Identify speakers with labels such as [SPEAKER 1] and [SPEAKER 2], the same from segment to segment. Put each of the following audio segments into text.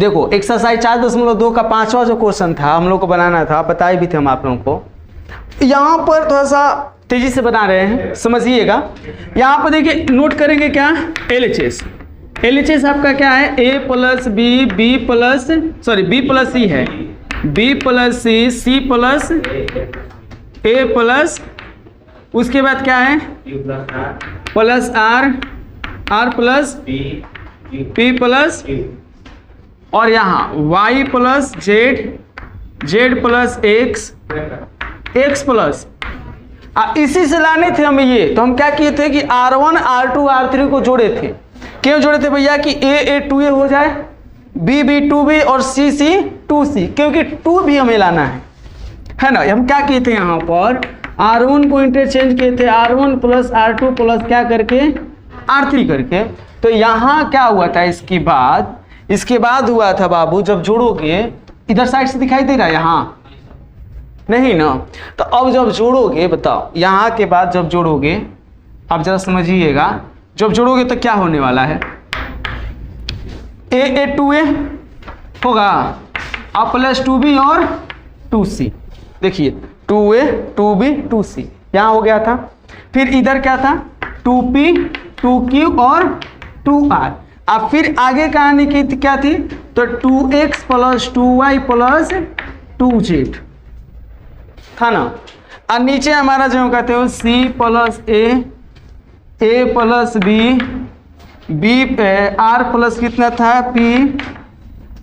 [SPEAKER 1] देखो एक्सरसाइज 4.2 का 5वां जो क्वेश्चन था हम लोग को बनाना था, बताए भी थे हम आप लोगों को। यहाँ पर थोड़ा सा तेजी से बना रहे हैं, समझिएगा। यहाँ पर देखिए नोट करेंगे क्या, LHS। LHS आपका क्या है, A plus B, B plus C है, B plus C, C plus A plus, उसके बाद क्या है plus R, R plus P plus, और यहाँ y plus Z, Z plus X, X plus. इसी से लाने थे हमें ये, तो हम क्या किए थे कि R1 R2 R3 को जोड़े थे। क्यों जोड़े थे भैया कि A 2A हो जाए, B 2B और C 2C, क्योंकि 2 भी हमें लाना है ना। हम क्या किए थे यहाँ पर R1 को इंटरचेंज किए थे R1 प्लस R2 प्लस क्या करके R3 करके। तो यहाँ क्या हुआ था, इसके बाद हुआ था बाबू, जब जोड़ोगे इधर साइड से दिखाई दे रहा है, यहाँ नहीं ना। तो अब जब जोड़ोगे बताओ, यहाँ के बाद जब जोड़ोगे, अब जरा समझिएगा, जब जोड़ोगे तो क्या होने वाला है, A 2A होगा अब प्लस 2B और 2C। देखिए 2A 2B 2C यहाँ हो गया था। फिर इधर क्या था 2P 2Q और 2R। अब फिर आगे कहानी की क्या थी, तो 2x plus 2y plus 2z था ना। और नीचे हमारा जो कहते हो C plus A plus B R plus कितना था P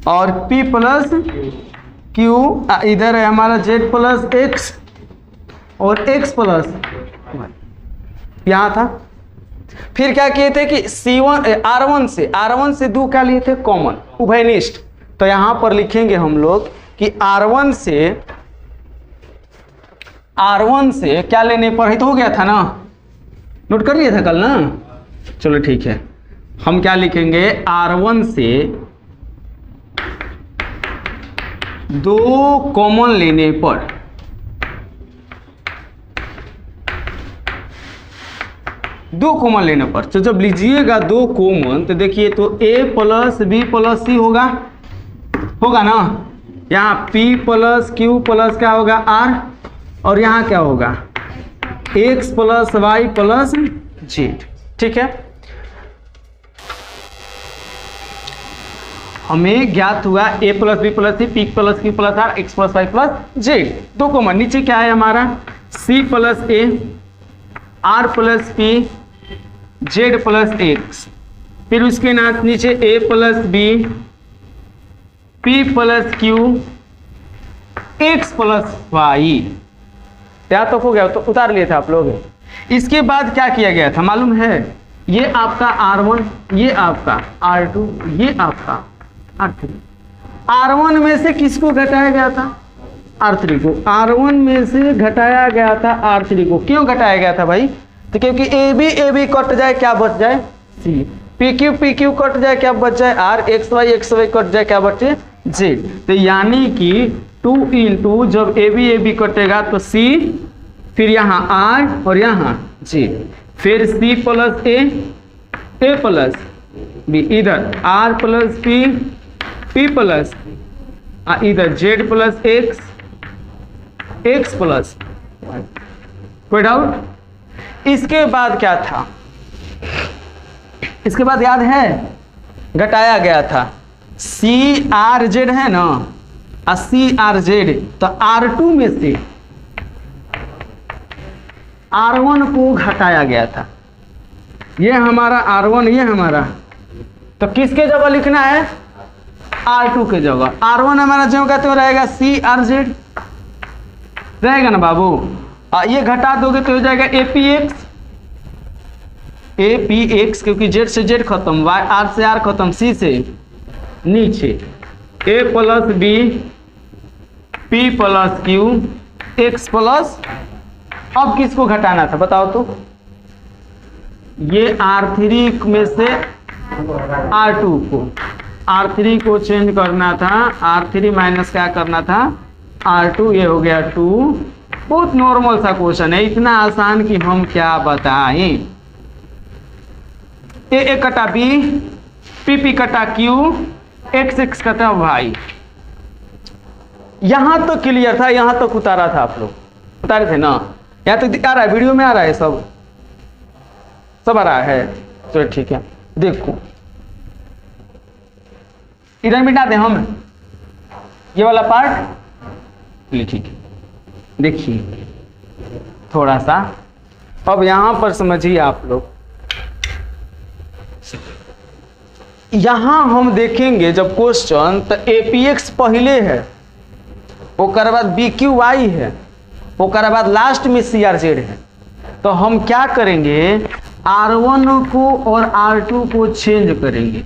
[SPEAKER 1] और P प्लस Q, इधर है हमारा Z प्लस X और X प्लस यहाँ था। फिर क्या किए थे कि R1 से 2 क्या लिए थे कॉमन, उभयनिष्ठ। तो यहाँ पर लिखेंगे हम लोग कि R1 से क्या लेने पर ही तो हो गया था ना, नोट कर लिया था कल ना। चलो ठीक है, हम क्या लिखेंगे R1 से 2 कॉमन लेने पर, दो कॉमन लेने पर। तो जब लीजिएगा 2 कॉमन, तो देखिए तो A plus B plus C होगा ना। यहाँ P प्लस Q प्लस क्या होगा R, और यहाँ क्या होगा X plus Y plus Z। ठीक है, हमें ज्ञात हुआ A plus B plus C, P plus Q plus R, X plus Y plus Z। 2 common, नीचे क्या है हमारा C plus A, R plus P, Z plus X। फिर उसके नीचे A plus B, P plus Q, X plus Y। क्या तो हो गया, तो उतार लिए थे आप लोग। इसके बाद क्या किया गया था मालूम है, ये आपका R1, ये आपका R2, ये आपका R3। R1 में से किसको घटाया गया था, R3 को। R1 में से घटाया गया था R3 को। क्यों घटाया गया था भाई, तो क्योंकि AB कट जाए क्या बच जाए C, PQ कट जाए क्या बच जाए R, XY कट जाए क्या बचे Z। तो यानी कि 2 इंटू जब AB कटेगा तो C, फिर यहाँ R और यहाँ Z, फिर C plus A plus B, इधर R प्लस P प्लस इधर Z प्लस X प्लस। कोई डाउट। इसके बाद क्या था, इसके बाद याद है घटाया गया था CRZ है ना, CRZ। तो R2 में से R1 को घटाया गया था। ये हमारा R1, ये हमारा, तो किसके जगह लिखना है R2 के जगह। R1 हमारा जो कहते हो रहेगा CRZ रहेगा ना बाबू। ये घटा दोगे तो हो जाएगा APX, क्योंकि Z से Z खत्म, R से R खत्म, C से नीचे A plus B, P plus Q, X plus. अब किसको घटाना था बताओ तो, ये R3 में से R3 को चेंज करना था, R3 माइनस क्या करना था R2, ये हो गया 2। बहुत नॉर्मल सा क्वेश्चन है, इतना आसान कि हम क्या बताएं। A कटा B, P कटा Q, एक्स एक्स का था वाई। यहां तक क्लियर था, यहां तक उतारा था, आप लोग उतारे थे ना, यहां तक आ रहा है, वीडियो में आ रहा है, सब आ रहा है। चलो ठीक है, देखो इधर मिटा दें हम ये वाला पार्ट, लिखिए, देखिए थोड़ा सा। अब यहां पर समझिए आप लोग, यहां हम देखेंगे जब क्वेश्चन, तो एपीएक्स पहले है, ओकर बाद बी क्यू वाई है, ओकर बाद लास्ट में सी आर जेड है। तो हम क्या करेंगे, R1 को और R2 को चेंज करेंगे।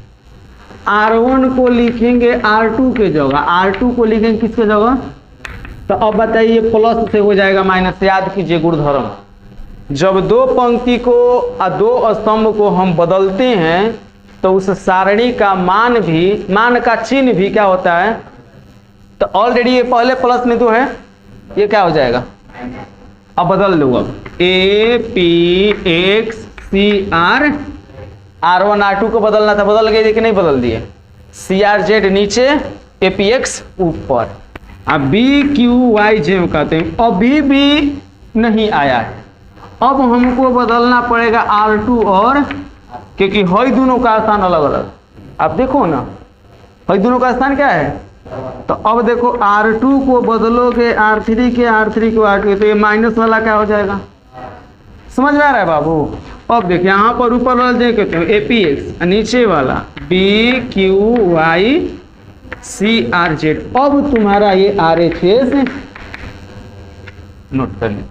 [SPEAKER 1] R1 को लिखेंगे R2 के जगह, R2 को लिखेंगे किसके जगह। तो अब बताइए, प्लस से हो जाएगा माइनस। याद कीजिए गुणधर्म, जब दो पंक्ति को और दो स्तंभ को हम बदलते हैं तो उस सारणी का मान भी, मान का चिन्ह भी क्या होता है। तो ऑलरेडी ये पहले प्लस में तो है, ये क्या हो जाएगा, अब बदल लो। अब A P X C R, R1 R2 को बदलना था, बदल गए कि नहीं बदल दिए। सी आर जेड नीचे, ए पी एक्स ऊपर। अब बी क्यू वाई जे कहते हैं, अभी भी नहीं आया है। अब हमको बदलना पड़ेगा R2 और, क्योंकि हई दोनों का स्थान अलग अलग। आप देखो ना, हई दोनों का स्थान क्या है। तो अब देखो R2 को बदलोगे R3 के, R3 को R2, तो ये माइनस वाला क्या हो जाएगा। समझ में आ रहा है बाबू। अब देखिए यहाँ पर ऊपर वाला जो कहते हैं एपीएक्स, नीचे वाला B Q Y C R Z. अब तुम्हारा ये RHS नोट कर लीजिए।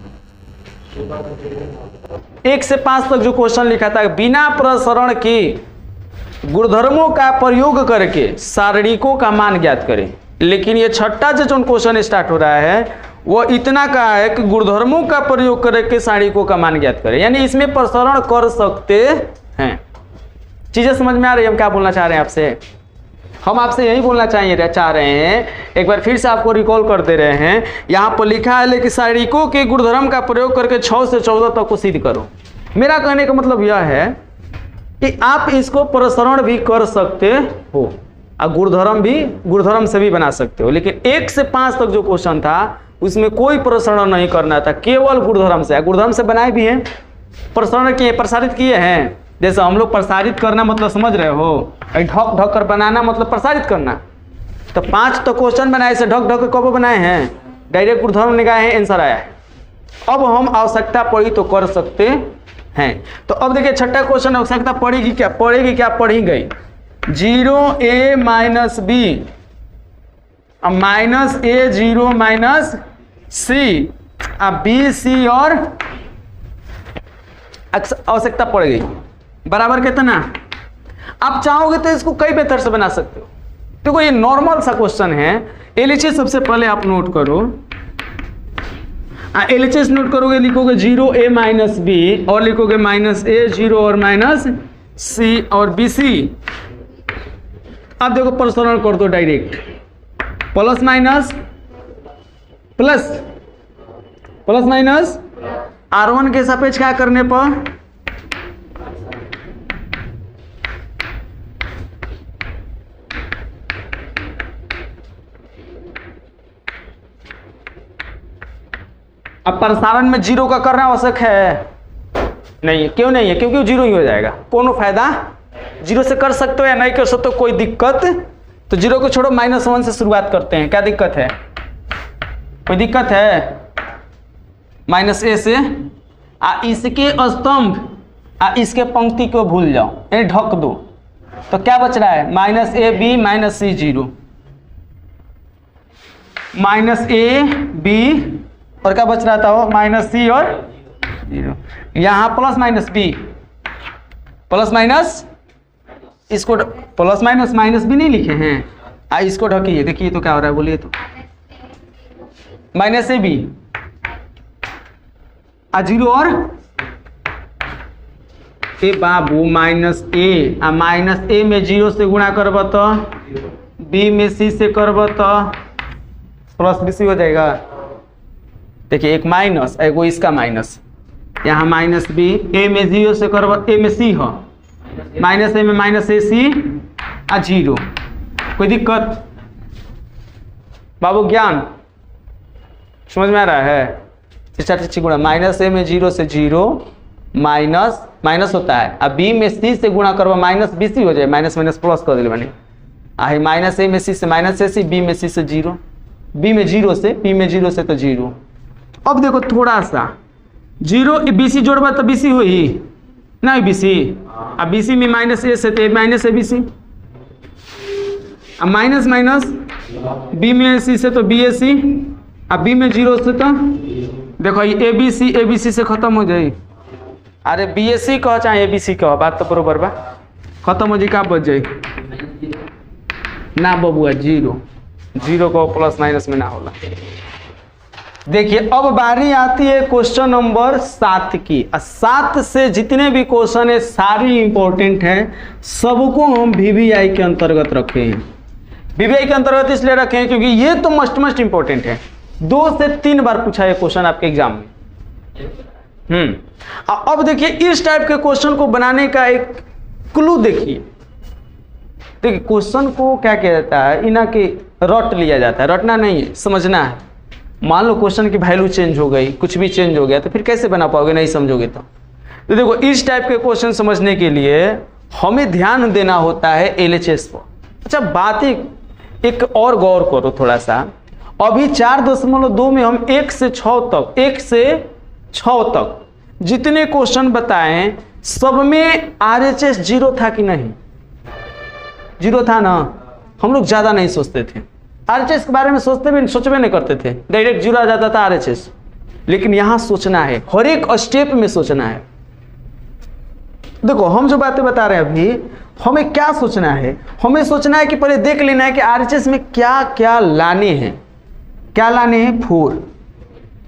[SPEAKER 1] 1 से 5 तक जो क्वेश्चन लिखा था, बिना प्रसरण के गुणधर्मों का प्रयोग करके सारणिकों का मान ज्ञात करें। लेकिन ये छठा जो क्वेश्चन स्टार्ट हो रहा है वो इतना का है कि गुणधर्मों का प्रयोग करके सारणिकों का मान ज्ञात करें, यानी इसमें प्रसरण कर सकते हैं। चीजें समझ में आ रही है हम क्या बोलना चाह रहे हैं आपसे। हम आपसे यही बोलना चाह रहे हैं, एक बार फिर से आपको रिकॉल कर दे रहे हैं। यहाँ पर लिखा है कि सारणिकों के गुणधर्म का प्रयोग करके 6 से 14 तक को सिद्ध करो। मेरा कहने का मतलब यह है कि आप इसको प्रसरण भी कर सकते हो और गुणधर्म से भी बना सकते हो। लेकिन 1 से 5 तक जो क्वेश्चन था उसमें कोई प्रसरण नहीं करना था, केवल गुणधर्म से। गुणधर्म से बनाए भी हैं, प्रसरण किए, प्रसारित किए हैं। जैसे हम लोग प्रसारित करना मतलब समझ रहे हो, ढक ढक कर बनाना मतलब प्रसारित करना। तो 5 तो क्वेश्चन बनाए से ढक ढक कब बनाए हैं, डायरेक्ट गुणधर्म निकाले हैं, आंसर आया है। अब हम आवश्यकता पड़ी तो कर सकते हैं। तो अब देखिए छठा क्वेश्चन, आवश्यकता पड़ेगी क्या, पड़ी गई 0a माइनस बी माइनस ए 0 माइनस सी, अब बी सी और आवश्यकता पड़ गई बराबर कितना। आप चाहोगे तो इसको कई बेहतर से बना सकते हो। देखो ये नॉर्मल सा क्वेश्चन है। एलएचएस सबसे पहले आप नोट करो, एलएचएस नोट करोगे, लिखोगे 0a माइनस बी और लिखोगे माइनस ए 0 और माइनस सी और बी सी। अब देखो प्रसरण कर दो direct, plus minus plus minus R1 के सापेक्ष क्या करने पर अब प्रसारण में 0 का करना आवश्यक है नहीं है। क्यों नहीं है, क्योंकि वो 0 ही हो जाएगा। कोनो फायदा, 0 से कर सकते हो या नहीं कर सकते हो, कोई दिक्कत। तो 0 को छोड़ो, -1 से शुरुआत करते हैं। क्या दिक्कत है, कोई दिक्कत है। माइनस ए से इसके स्तंभ इसके पंक्ति को भूल जाओ, यानी ढक दो। तो क्या बच रहा है, minus A B minus C 0, minus A B और क्या बच रहा था वो माइनस सी और 0। यहाँ plus minus B, plus minus, इसको प्लस माइनस माइनस भी नहीं लिखे हैं। इसको ढकिए, देखिए तो क्या हो रहा है, बोलिए तो माइनस ए बी 0 और ए बाबू माइनस ए में 0 से गुणा करब तो बी में सी से करब तो प्लस बी सी हो जाएगा। देखिए एक माइनस, एगो इसका माइनस, यहाँ माइनस बी, ए में 0 से करब, ए में सी हो, माइनस ए में माइनस ए सी 0, कोई दिक्कत? बाबू ज्ञान समझ में आ रहा है? टीची गुणा माइनस ए में 0 से 0 माइनस माइनस होता है, अब बी में सी से गुणा करवा माइनस बी सी हो जाए, माइनस माइनस प्लस कर दिले बने आई माइनस ए में सी से माइनस ए सी, बी में सी से 0, बी में 0 से बी में 0 से तो 0। अब देखो थोड़ा सा 0 बी सी जोड़वा तो बी सी हो ही ना बी सी, अब बी सी में माइनस ए से तो माइनस ए बी सी, अब माइनस माइनस बी में सी से तो बी ए सी, अब बी में 0 से तो देखो ये ए बी सी से खत्म हो जाए, अरे बी एस सी कहो चाहे ए बी सी कहो, बात तो बरोबर बा, खत्म हो जाए, का बच जाए ना बबुआ 0 को प्लस माइनस में ना होला। देखिए अब बारी आती है क्वेश्चन नंबर 7 की। 7 से जितने भी क्वेश्चन है सारी इंपॉर्टेंट हैं, सबको हम वीवीआई के अंतर्गत रखे हैं। वीवीआई के अंतर्गत इसलिए रखे हैं क्योंकि ये तो मस्ट इंपॉर्टेंट है, 2 से 3 बार पूछा है क्वेश्चन आपके एग्जाम में। अब देखिए इस टाइप के क्वेश्चन को बनाने का एक क्लू देखिए क्वेश्चन को क्या किया जाता है, इना के रट लिया जाता है, रटना नहीं है, समझना है। मान लो क्वेश्चन की वैल्यू चेंज हो गई, कुछ भी चेंज हो गया तो फिर कैसे बना पाओगे, नहीं समझोगे तो देखो इस टाइप के क्वेश्चन समझने के लिए हमें ध्यान देना होता है एलएचएस पर। अच्छा बात एक और गौर करो थोड़ा सा, अभी 4.2 में हम 1 से 6 तक जितने क्वेश्चन बताएं सब में आरएचएस 0 था कि नहीं? 0 था ना, हम लोग ज्यादा नहीं सोचते थे आरएचएस के बारे में, सोचबे नहीं करते थे, डायरेक्ट 0 आ जाता था आरएचएस। लेकिन यहां सोचना है, हर एक स्टेप में सोचना है। देखो हम जो बातें बता रहे हैं अभी, हमें क्या सोचना है, हमें सोचना है कि पहले देख लेना है कि आरएचएस में क्या क्या लाने हैं। क्या लाने हैं? 4।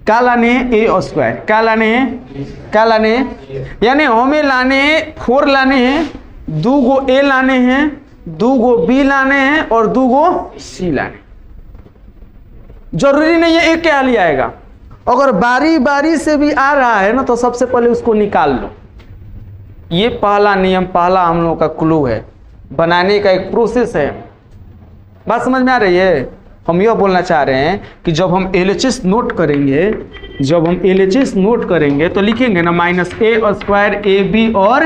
[SPEAKER 1] क्या लाने हैं? a²। क्या लाने हैं? यानी हमें लाने हैं 4 लाने हैं, 2 गो a लाने हैं, 2 गो b लाने हैं और 2 गो c लाने। जरूरी नहीं है एक क्या लिया आएगा, अगर बारी बारी से भी आ रहा है ना तो सबसे पहले उसको निकाल लो। ये पहला नियम, पहला हम लोगों का क्लू है, बनाने का एक प्रोसेस है। बात समझ में आ रही है? हम यह बोलना चाह रहे हैं कि जब हम एलएचएस नोट करेंगे, तो लिखेंगे ना -a² ab और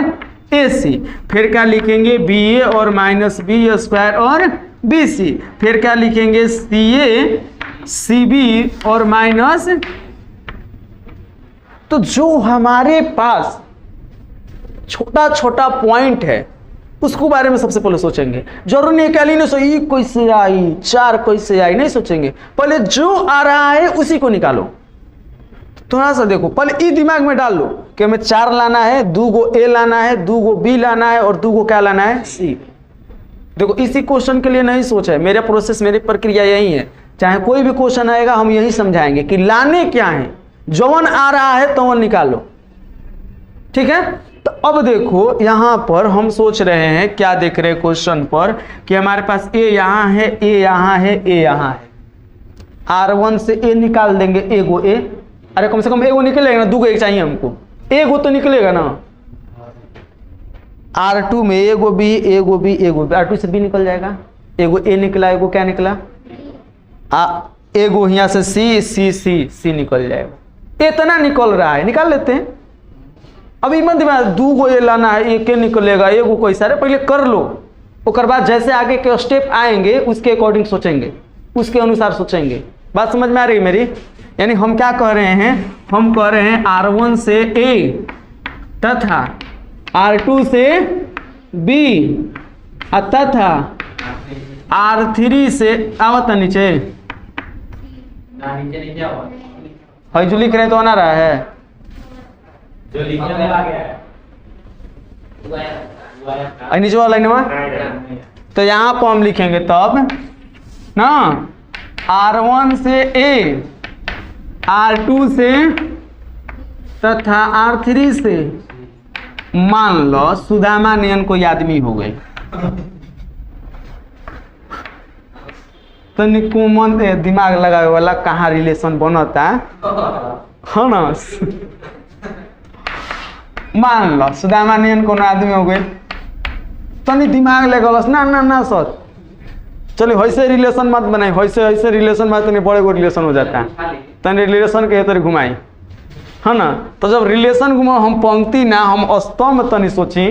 [SPEAKER 1] ac, फिर क्या लिखेंगे ba और -b² और bc, फिर क्या लिखेंगे ca cb और माइनस। तो जो हमारे पास छोटा छोटा पॉइंट है उसको बारे में सबसे पहले सोचेंगे। जरूर नहीं क्या नहीं सो ई कैसे आई, 4 कैसे आई, नहीं सोचेंगे, पहले जो आ रहा है उसी को निकालो। थोड़ा सा देखो, पहले ई दिमाग में डाल लो कि हमें 4 लाना है, 2 गो ए लाना है, 2 गो बी लाना है और 2 गो क्या लाना है? सी। देखो इसी क्वेश्चन के लिए नहीं सोचा है, मेरा प्रोसेस, मेरी प्रक्रिया यही है। चाहे कोई भी क्वेश्चन आएगा हम यही समझाएंगे कि लाने क्या है, जवन आ रहा है तो वन निकालो, ठीक है। तो अब देखो यहां पर हम सोच रहे हैं, क्या देख रहे हैं क्वेश्चन पर कि हमारे पास ए यहां है, ए यहां है, ए यहां है। R1 से ए निकाल देंगे, ए गो ए, अरे कम से कम एगो निकलेगा ना, 2 गो एक चाहिए हमको, एगो तो निकलेगा ना। R2 में एगो बी, एगो बी, एगो बी, R2 से बी निकल जाएगा, एगो ए निकला, एगो क्या निकला, एगो यहाँ से सी, सी सी सी निकल जाएगा। इतना निकल रहा है, निकाल लेते हैं। अभी मत दिमाग 2 गो ए लाना है, एक निकलेगा, एगो कोई सारे पहले कर लो, उसके बाद जैसे आगे के स्टेप आएंगे उसके अकॉर्डिंग सोचेंगे, उसके अनुसार सोचेंगे। बात समझ में आ रही है मेरी? यानी हम क्या कह रहे हैं, हम कह रहे हैं R1 से ए तथा R2 से बी तथा R3 से आवता नीचे, जो लिख रहे हैं तो आना रहा है, जो लिखने में आ गया है नीचे वाला लाइन में, तो यहाँ पर हम लिखेंगे तब ना R1 से ए, R2 से तथा R3 से, मान लो सुदामा नयन कोई आदमी हो गए, तो निकुमन दिमाग लगावे वाला कहाँ रिलेशन बनता है ना। मान लो सुदामा नयन को आदमी हो गए, तनी दिमाग लगल ना ना ना सर, चलिए वैसे रिलेशन मत बनाई, वैसे रिलेशन में तो बड़े गो रिलेशन हो जाता है, तनी रिलेशन के तरह घुमाई है ना। तो जब रिलेशन घुमा हम पंक्ति ना हम स्तंभ तनी सोची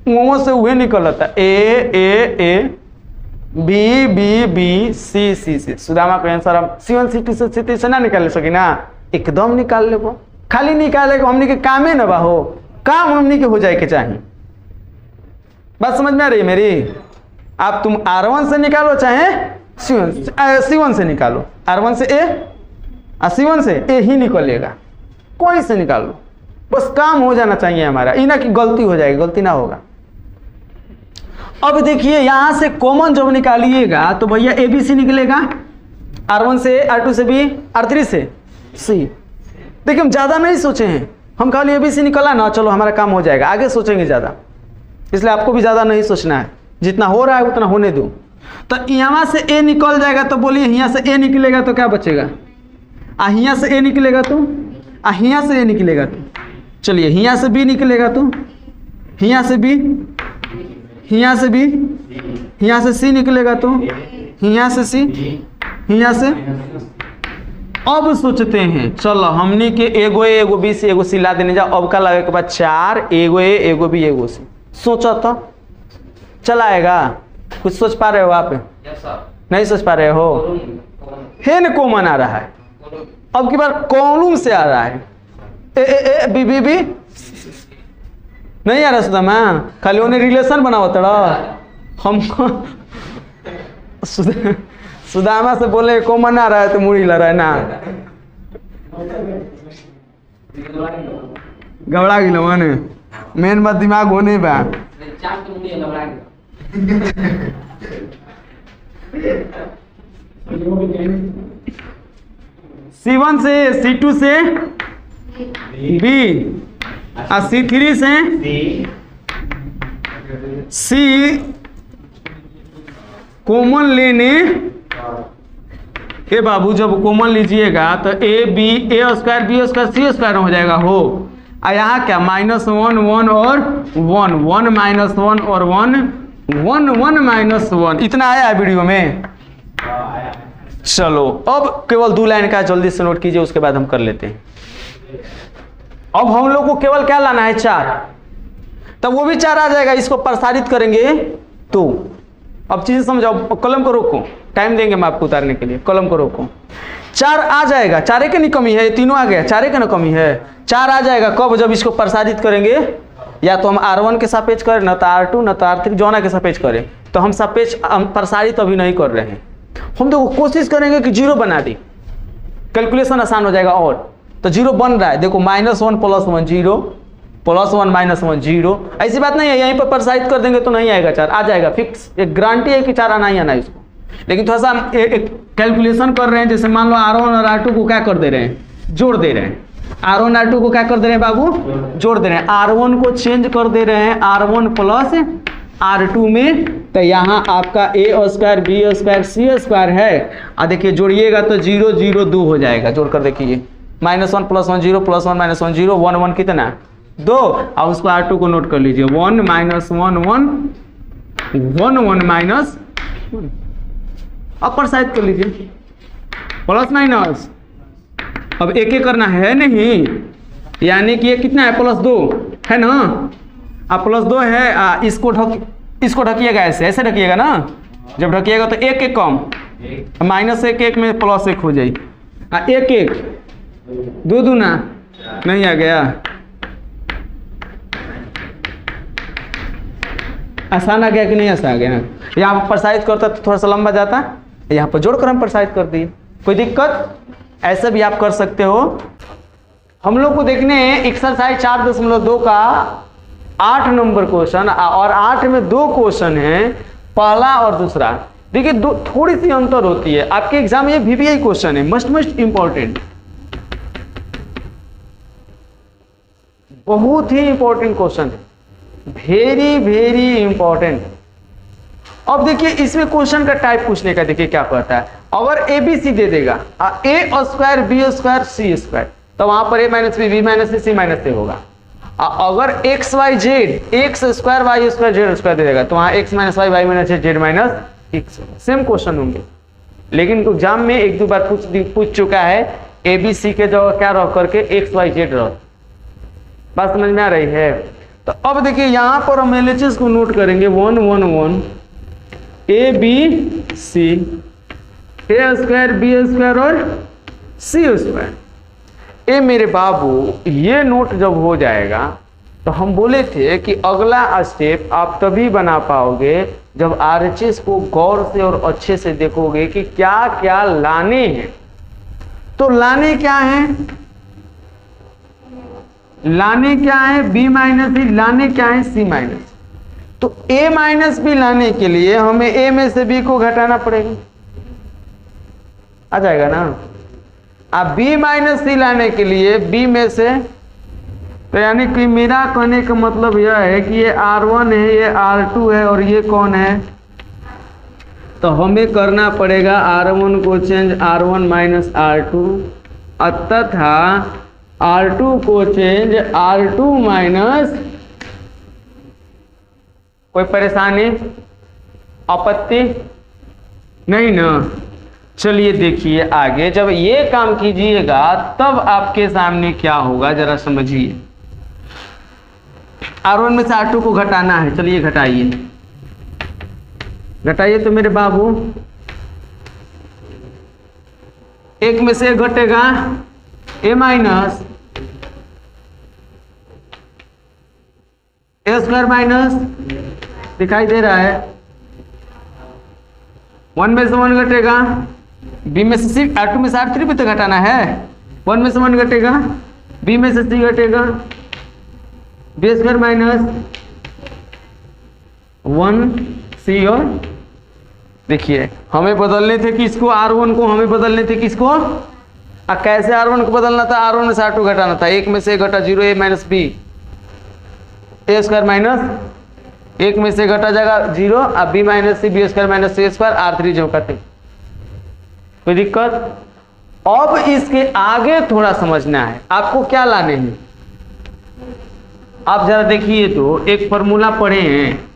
[SPEAKER 1] वहाँ से वह निकलता A B B B C C C. Sudama को आंसर हम C1 C2 C3 से ना निकाल सकी ना, एकदम निकाल ले। खाली निकाले को हमने के कामे न बा हो, काम हमने के हो जाए के चाहिए। बात समझ में आ रही है मेरी? आप तुम R1 से निकालो चाहे C1 से निकालो, R1 से A और C1 से A ही निकलेगा, कोई से निकालो, बस काम हो जाना चाहिए हमारा। इना की गलती हो जाएगी, गलती ना होगा। अब देखिए यहां से कॉमन जब निकालिएगा तो भैया ABC निकलेगा, R1 से A, R2 से B, R3 से C। देखिए हम ज़्यादा नहीं सोचे हैं, हम खाली ABC निकला ना, चलो हमारा काम हो जाएगा, आगे सोचेंगे ज़्यादा, इसलिए आपको भी ज़्यादा नहीं सोचना है, जितना हो रहा है उतना होने दो। तो यहाँ से A निकल जाएगा तो बोलिए यहाँ से A निकलेगा तो क्या बचेगा, यहाँ से A निकलेगा तो यहाँ से A निकलेगा तो चलिए यहाँ से B निकलेगा तो यहाँ से B, यहाँ से B, यहाँ से C निकलेगा तो यहाँ से C, यहाँ से। अब सोचते हैं चलो हमने के एगो A एगो B से एगो C ला देने जाओ, अब का लगे के बाद 4 एगो A एगो B एगो C। सोचो तो चलाएगा? कुछ सोच पा रहे हो आप? नहीं सोच पा रहे हो? है न कॉमन आ रहा है, अब की बार कॉलम से आ रहा है ए बी बी बी नहीं आ रहा सुदामा, खाली उन्हें रिलेशन बनाओ तड़ा। हमको सुदामा से बोले कॉमन आ रहा है तो मुड़ी ला रहा है ना, घबरा गिलो माने मेन बात दिमाग होने बा। C1 से C2 से B और C3 से C कॉमन लेने ए बाबू, जब कॉमन लीजिएगा तो A square B square C square हो जाएगा हो। और यहाँ क्या -1 1 और 1 1 -1 और 1 1 1 -1 इतना आया है वीडियो में। चलो अब केवल 2 लाइन का जल्दी से नोट कीजिए, उसके बाद हम कर लेते हैं। अब हम लोग को केवल क्या लाना है 4, तब वो भी 4 आ जाएगा, इसको प्रसारित करेंगे तो। अब चीजें समझाओ, कलम को रोको, टाइम देंगे हम आपको उतारने के लिए, कलम को रोको। 4 आ जाएगा, 4 के नहीं कमी है, तीनों आ गया, 4 के ना कमी है, 4 आ जाएगा कब, जब इसको प्रसारित करेंगे, या तो हम R1 के सापेक्ष करें, न तो R2 न तो R3 जौना के सापेक्ष करें। तो हम सापेक्ष प्रसारित अभी नहीं कर रहे हैं, हम देखो कोशिश करेंगे कि 0 बना दी, कैलकुलेशन आसान हो जाएगा। और तो 0 बन रहा है, देखो -1 + 1 0 +1 -1 0, ऐसी बात नहीं है, यहीं पर प्रसारित कर देंगे तो नहीं आएगा 4, आ जाएगा फिक्स, एक गारंटी है कि 4 आना ही आना है इसको। लेकिन थोड़ा सा हम एक कैलकुलेशन कर रहे हैं, जैसे मान लो R1 और R2 को क्या कर दे रहे हैं, जोड़ दे रहे हैं। R1 R2 को क्या कर दे रहे हैं बाबू, जोड़ दे रहे हैं। R1 को चेंज कर दे रहे हैं R1 + R2 में, तो यहाँ आपका A square B square C square है। और देखिए जोड़िएगा तो 0 0 2 हो जाएगा, जोड़ कर देखिए -1 + 1 0 +1 -1 0 1 1 कितना 2, और उसको R2 को नोट कर लीजिए 1 -1 1 1 1 -1। अब प्रसारित कर लीजिए प्लस माइनस, अब एक एक करना है नहीं, यानी कि ये कितना है +2 है ना, अब +2 है, इसको ढकिएगा, ऐसे ढकिएगा ना, जब ढकिएगा तो 1 1 कम, -1 1 में +1 हो जाए, 1 1 2 दूना नहीं आ गया, आसान आ गया कि नहीं आसान आ गया। यहाँ पर प्रसारित करता तो थोड़ा सा लंबा जाता, यहाँ पर जोड़कर हम प्रसारित कर दिए, कोई दिक्कत? ऐसे भी आप कर सकते हो। हम लोग को देखने एक्सरसाइज 4.2 का 8 नंबर क्वेश्चन, और 8 में 2 क्वेश्चन हैं, पहला और दूसरा। देखिए थोड़ी सी अंतर होती है, आपके एग्जाम में ये VBI क्वेश्चन है, मस्ट इंपॉर्टेंट, बहुत ही इंपॉर्टेंट क्वेश्चन है, वेरी इंपॉर्टेंट। अब देखिए इसमें क्वेश्चन का टाइप पूछने का, देखिए क्या कहता है, अगर ABC दे देगा A square B square C square, तो वहां पर A - B B - C C - A होगा। अगर XY Z X square Y square Z square दे देगा, तो वहां X - Y Y - Z Z fix होगा, सेम क्वेश्चन होंगे। लेकिन एग्जाम में एक दो बार पूछ चुका है, ए बी सी के जगह क्या रख करके एक्स वाई जेड रख। बात समझ में आ रही है? तो अब देखिए यहां पर हम LHS को नोट करेंगे 1 1 1 A B C, A square B square और सी स्क्वायर। ए मेरे बाबू ये नोट जब हो जाएगा तो हम बोले थे कि अगला स्टेप आप तभी बना पाओगे जब RHS को गौर से और अच्छे से देखोगे कि क्या क्या लाने हैं। तो लाने क्या है? लाने क्या है? B minus B. लाने क्या है? C minus. तो ए माइनस बी लाने के लिए हमें ए में से बी को घटाना पड़ेगा, आ जाएगा ना। अब बी माइनस सी लाने के लिए बी में से, तो यानी कि मेरा कहने का मतलब यह है कि ये R1 है, ये R2 है और ये कौन है, तो हमें करना पड़ेगा R1 को चेंज R1 माइनस R2 तथा R2 को चेंज R2 माइनस। कोई परेशानी आपत्ति नहीं ना? चलिए देखिए आगे, जब ये काम कीजिएगा तब आपके सामने क्या होगा जरा समझिए। R1 में से R2 को घटाना है, चलिए घटाइए, घटाइए तो मेरे बाबू। एक में से घटेगा ए माइनस ए स्क्वायर माइनस, दिखाई दे रहा है। 1 में से 1 घटेगा, बी में से सी, R2 में से R3 भी तो घटाना है। 1 में से 1 घटेगा, बी में से सी घटेगा, बी स्क्वायर माइनस 1 सी। और देखिए हमें बदलने थे किसको? R1 को हमें बदलने थे किसको? कैसे R1 को बदलना था? R1 में से R2 घटाना था। एक में से घटा 0 ए minus B, A square minus, एक में से घटा जाएगा 0, अब बी माइनस सी, B square minus C square, R3 जो करते। कोई दिक्कत? अब इसके आगे थोड़ा समझना है आपको, क्या लाने हैं आप जरा देखिए। तो एक फॉर्मूला पढ़े हैं,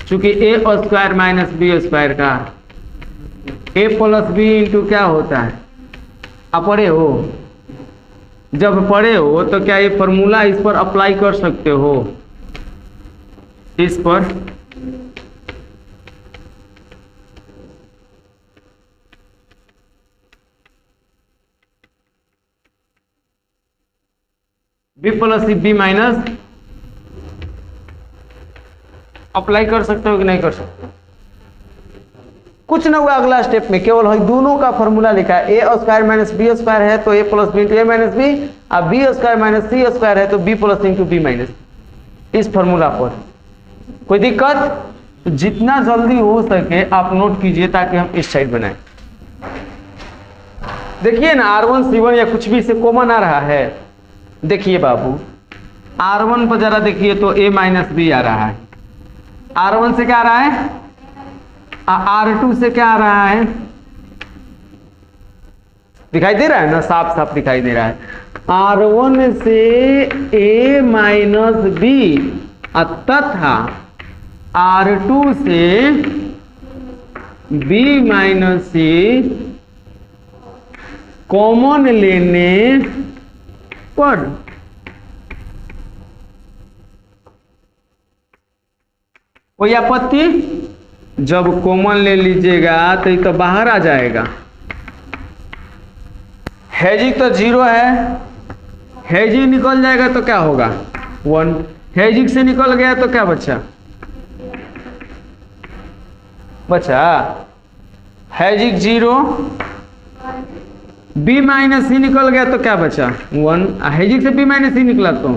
[SPEAKER 1] चूंकि ए स्क्वायर माइनस बी स्क्वायर का ए प्लस बी इंटू क्या होता है, आप पढ़े हो? जब पढ़े हो तो क्या ये फॉर्मूला इस पर अप्लाई कर सकते हो? इस पर B plus C B minus apply कर सकते हो कि नहीं कर सकते? कुछ ना हुआ अगला स्टेप में, केवल है दोनों का फॉर्मूला लिखा है। A square minus B square है तो A plus B into A minus B, अब B square minus C square है तो B plus into B minus. इस फॉर्मूला पर कोई दिक्कत? जितना जल्दी हो सके आप नोट कीजिए ताकि हम इस साइड बनाएं। देखिए ना R1 C1 या कुछ भी से कॉमन आ रहा है। देखिए बाबू R1 पर जरा देखिए तो a माइनस बी आ रहा है, R1 से क्या आ रहा है, R2 से क्या आ रहा है, दिखाई दे रहा है ना, साफ साफ दिखाई दे रहा है। R1 से a माइनस बी तथा R2 से b माइनस सी कॉमन लेने पर कोई आपत्ति? जब कॉमन ले लीजिएगा तो ये तो बाहर आ जाएगा। हेजिंग तो 0 है, हेजिंग निकल जाएगा तो क्या होगा 1, हेजिंग से निकल गया तो क्या बचा? हेजिंग 0, बी माइनस सी निकल गया तो क्या बचा 1, हेजिंग से बी माइनस सी निकला तो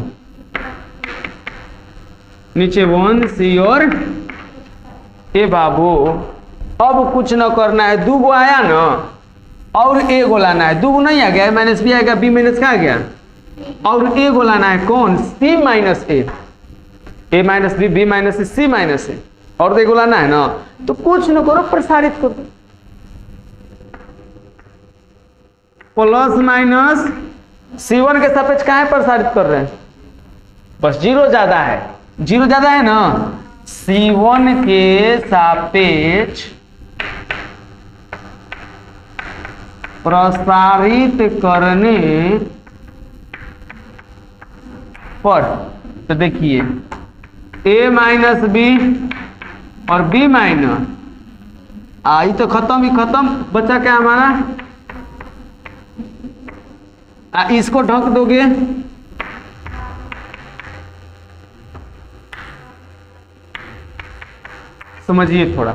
[SPEAKER 1] नीचे 1 सी और ए। बाबू अब कुछ न करना है, 2 गो आया ना और ए गो लाना है। 2 गो नहीं आ गया, माइनस बी आएगा, बी माइनस क्या आ गया और ए गो लाना है। कौन? सी माइनस ए माइनस बी, बी माइनस सी माइनस ए, और ए गो लाना है ना। तो कुछ न करो, प्रसारित कर दो। प्लस माइनस C1 के सापेक्ष कहाँ है प्रसारित कर रहे हैं? बस 0 ज्यादा है, 0 ज्यादा है ना। C1 के सापेक्ष प्रसारित करने पर, तो देखिए a माइनस बी और b माइनस, आई तो खत्म ही खत्म, बचा क्या हमारा, इसको ढक दोगे, समझिए थोड़ा,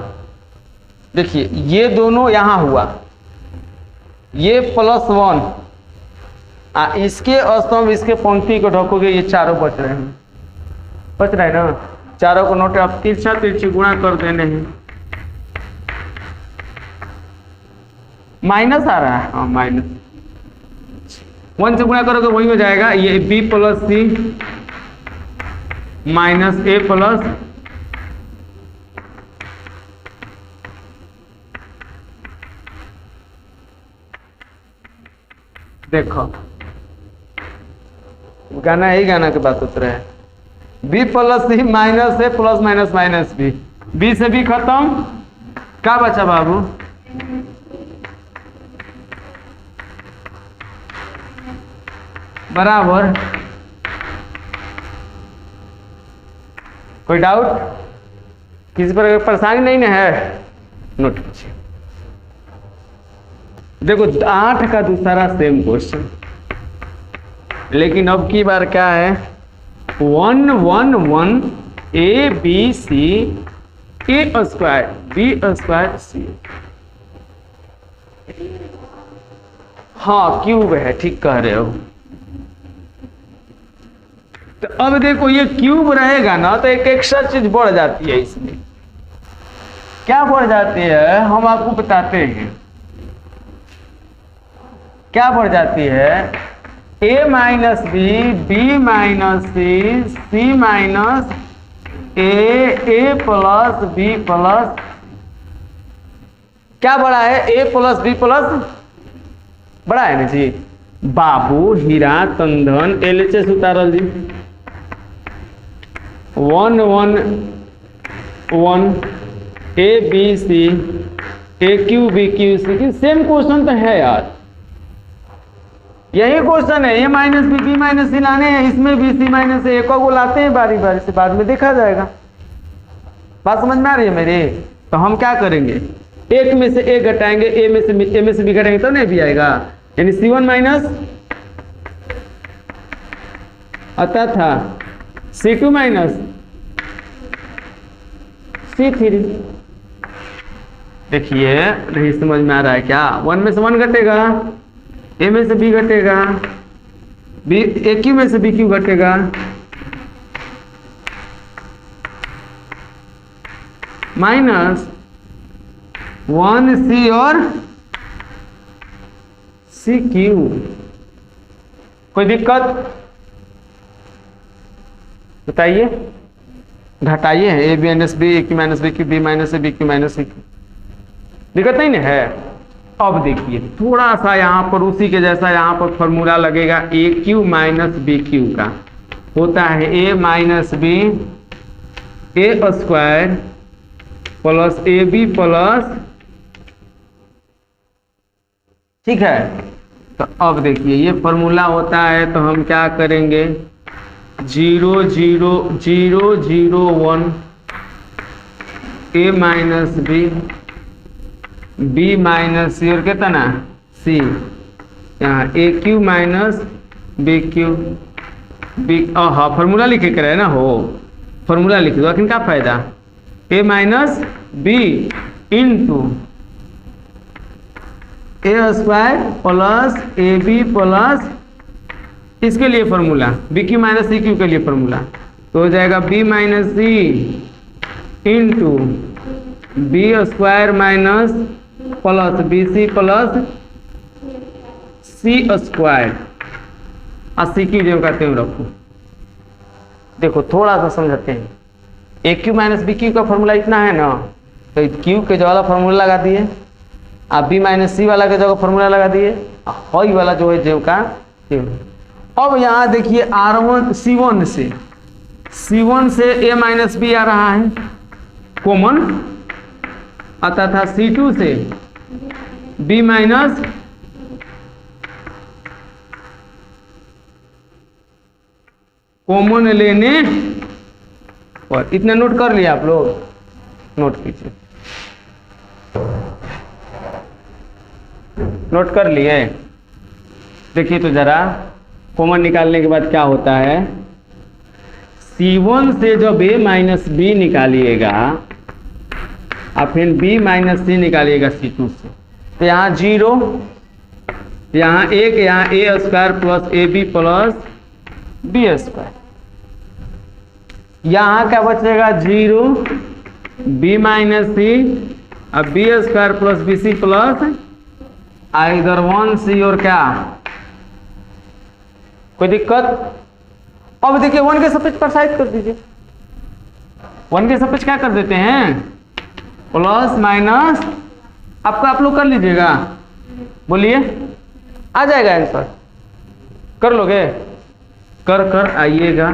[SPEAKER 1] देखिए ये दोनों यहां हुआ, ये +1, इसके स्तंभ इसके पंक्ति को ढकोगे, ये चारों बच रहे हैं, बच रहा है ना, चारों को नोट आप तिरछा तिरछी गुणा कर देने हैं, माइनस आ रहा है, हाँ माइनस 1 से गुणा करोगे वही हो जाएगा, ये b + c minus a plus देखो गाना ही गाना के बात उतर है, b + c minus a plus minus minus b, b से b खत्म, क्या बचा बाबू, बराबर, कोई डाउट, किसी पर परेशानी नहीं ना है, नोट कीजिए। देखो 8 का दूसरा सेम क्वेश्चन, लेकिन अब की बार क्या है, 1 1 1 a b c a square b square c, हाँ क्यूब है, ठीक कह रहे हो। तो अब देखो ये क्यूब रहेगा ना, तो एक एक्स्ट्रा चीज बढ़ जाती है इसमें, क्या बढ़ जाती है हम आपको बताते हैं, क्या बढ़ जाती है, a minus B, b minus C, c minus a plus b plus, क्या बड़ा है, a प्लस b प्लस, बड़ा है ना जी, बाबू हीरा कंधन LHS उतारल जी, 1 1 1 a b c a q b q c, same question तो है यार, यही क्वेश्चन है, a minus B B minus C लाने हैं, इसमें बी सी माइनस ए को लाते हैं बारी बारी से, बाद में देखा जाएगा, बात समझ में आ रही है मेरी। तो हम क्या करेंगे, एक में से ए घटाएंगे, ए में से बी घटाएंगे तो नहीं भी आएगा, यानी c1 माइनस आता था c2 माइनस c3, देखिए नहीं समझ में आ रहा है क्या, 1 में से 1 घटेगा, ए में से बी घटेगा, बी ए क्यू में से बी क्यू घटेगा, माइनस 1 सी और सी क्यू, कोई दिक्कत बताइए, घटाइए, A B minus B, A Q minus B Q, B minus A B Q minus C Q, दिक्कत नहीं ना है। अब देखिए थोड़ा सा यहाँ पर उसी के जैसा यहाँ पर फॉर्मूला लगेगा, A Q minus B Q का होता है A minus B A square plus A B plus, ठीक है। तो अब देखिए ये फॉर्मूला होता है, तो हम क्या करेंगे, 0 0 0 0 1 A minus B B minus C और कितना सी, यहाँ A Q minus B Q B, हाँ फॉर्मूला लिखे कर है ना, हो फॉर्मूला लिख दो, लेकिन क्या फायदा, A minus B into A square plus A B plus, इसके लिए formula B Q minus C Q के लिए फॉर्मूला, तो हो जाएगा B minus C into B square minus plus B C plus C square, और सी क्यू जो कहते हैं रखो। देखो थोड़ा सा समझते हैं, ए क्यू माइनस बी क्यू का फॉर्मूला इतना है ना, तो क्यू के जगह फॉर्मूला लगा दिए, आप बी माइनस सी वाला के जगह फॉर्मूला लगा दिए, हई वाला जो है जो का। अब यहाँ देखिए R1 C1 से ए माइनस बी आ रहा है कॉमन, आता था C2 से b माइनस कॉमन लेने पर। इतने नोट कर लिया आप लोग, नोट कीजिए, नोट कर लिए। देखिए तो जरा कॉमन निकालने के बाद क्या होता है, C1 से जब A माइनस बी निकालिएगा और फिर B माइनस सी निकालिएगा C2 से, तो यहाँ 0, यहाँ 1, यहाँ A square plus AB plus B square, यहाँ क्या बचेगा 0, B माइनस सी और B square plus BC plus इधर 1C और क्या, कोई दिक्कत। अब देखिए 1 के सपेक्ष प्रसारित कर दीजिए, 1 के सपेक्ष क्या कर देते हैं, प्लस माइनस, आपका आप लोग कर लीजिएगा, बोलिए आ जाएगा आंसर, कर लोगे, कर आइएगा।